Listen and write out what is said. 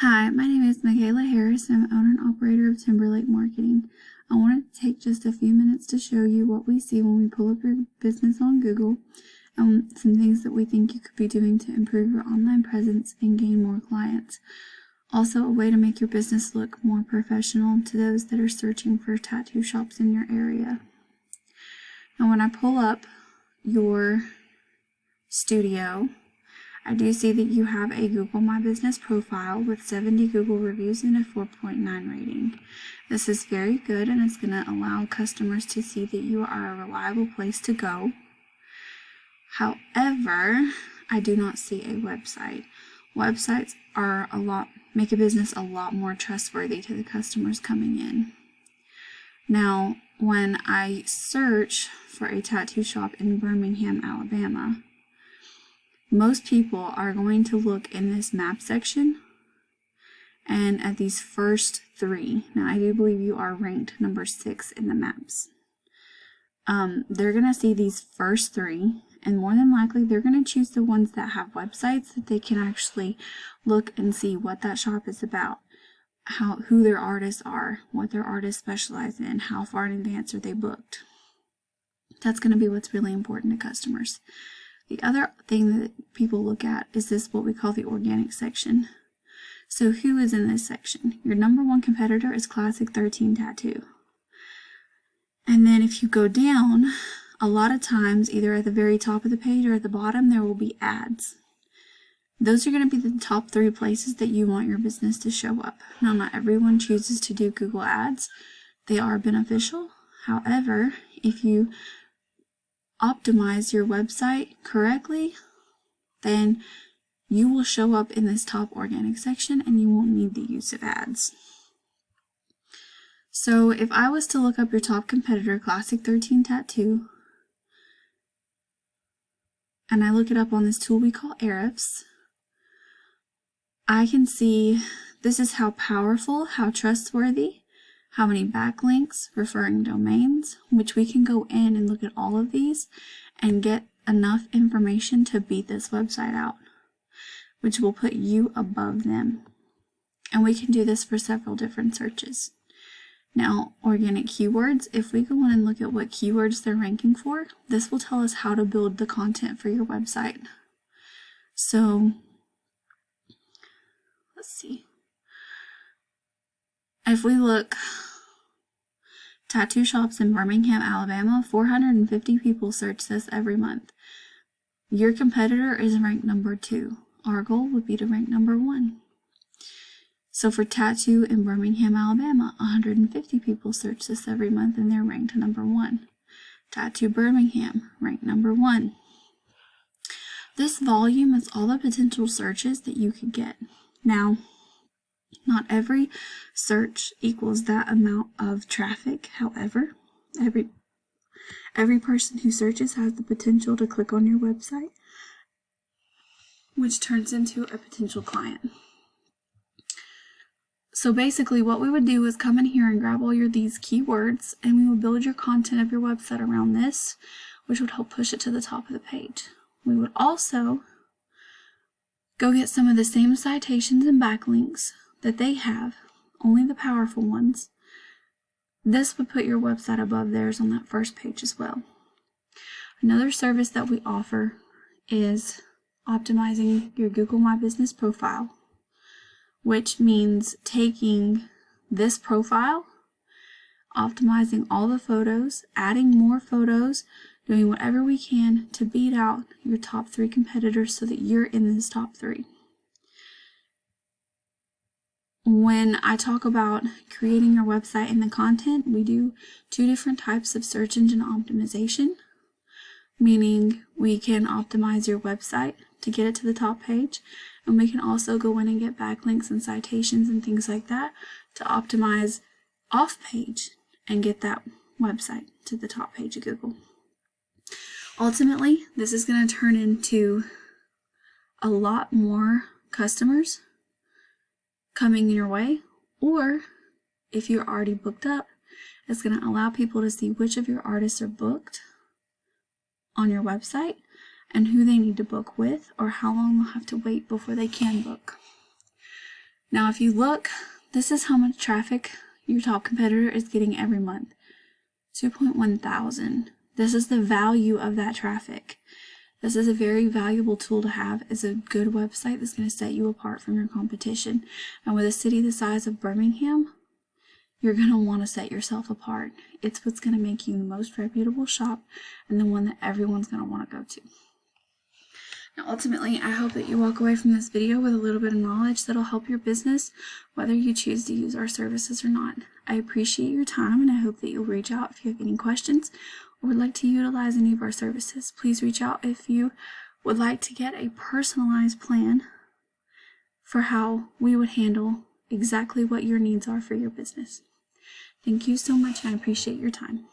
Hi, my name is Michaela Harris. I'm owner and operator of Timberlake Marketing. I wanted to take just a few minutes to show you what we see when we pull up your business on Google and some things that we think you could be doing to improve your online presence and gain more clients. Also, a way to make your business look more professional to those that are searching for tattoo shops in your area. Now, when I pull up your studio, I do see that you have a Google My Business profile with 70 Google reviews and a 4.9 rating. This is very good, and it's going to allow customers to see that you are a reliable place to go. However, I do not see a website. Websites make a business a lot more trustworthy to the customers coming in. Now, when I search for a tattoo shop in Birmingham, Alabama, most people are going to look in this map section and at these first three. Now, I do believe you are ranked number 6 in the maps. They're going to see these first three, and more than likely, they're going to choose the ones that have websites that they can actually look and see what that shop is about, who their artists are, what their artists specialize in, how far in advance are they booked. That's going to be what's really important to customers. The other thing that people look at is what we call the organic section. So who is in this section? Your number 1 competitor is Classic 13 Tattoo. And then if you go down, a lot of times, either at the very top of the page or at the bottom, there will be ads. Those are going to be the top 3 places that you want your business to show up. Now, not everyone chooses to do Google Ads. They are beneficial. However, if you optimize your website correctly, then you will show up in this top organic section and you won't need the use of ads. So if I was to look up your top competitor, Classic 13 Tattoo, and I look it up on this tool we call Ahrefs, I can see this is how powerful, how trustworthy, how many backlinks, referring domains, which we can go in and look at all of these and get enough information to beat this website out, which will put you above them. And we can do this for several different searches. Now, organic keywords, if we go in and look at what keywords they're ranking for, this will tell us how to build the content for your website. So, let's see. If we look, tattoo shops in Birmingham, Alabama, 450 people search this every month. Your competitor is ranked number 2. Our goal would be to rank number 1. So for tattoo in Birmingham, Alabama, 150 people search this every month and they're ranked number 1. Tattoo Birmingham, ranked number 1. This volume is all the potential searches that you could get. Now, not every search equals that amount of traffic. However, every person who searches has the potential to click on your website, which turns into a potential client. So basically what we would do is come in here and grab all these keywords, and we would build your content of your website around this, which would help push it to the top of the page. We would also go get some of the same citations and backlinks that they have, only the powerful ones. This would put your website above theirs on that first page as well. Another service that we offer is optimizing your Google My Business profile, which means taking this profile, optimizing all the photos, adding more photos, doing whatever we can to beat out your top 3 competitors so that you're in this top 3. When I talk about creating your website and the content, we do 2 different types of search engine optimization, meaning we can optimize your website to get it to the top page, and we can also go in and get backlinks and citations and things like that to optimize off page and get that website to the top page of Google. Ultimately, this is going to turn into a lot more customers coming your way, or if you're already booked up, it's going to allow people to see which of your artists are booked on your website and who they need to book with, or how long they'll have to wait before they can book. Now, if you look, this is how much traffic your top competitor is getting every month. 2.1 thousand. This is the value of that traffic. This is a very valuable tool to have. It's a good website that's going to set you apart from your competition. And with a city the size of Birmingham, you're going to want to set yourself apart. It's what's going to make you the most reputable shop and the one that everyone's going to want to go to. Now, ultimately, I hope that you walk away from this video with a little bit of knowledge that'll help your business, whether you choose to use our services or not. I appreciate your time, and I hope that you'll reach out if you have any questions or would like to utilize any of our services. Please reach out if you would like to get a personalized plan for how we would handle exactly what your needs are for your business. Thank you so much, and I appreciate your time.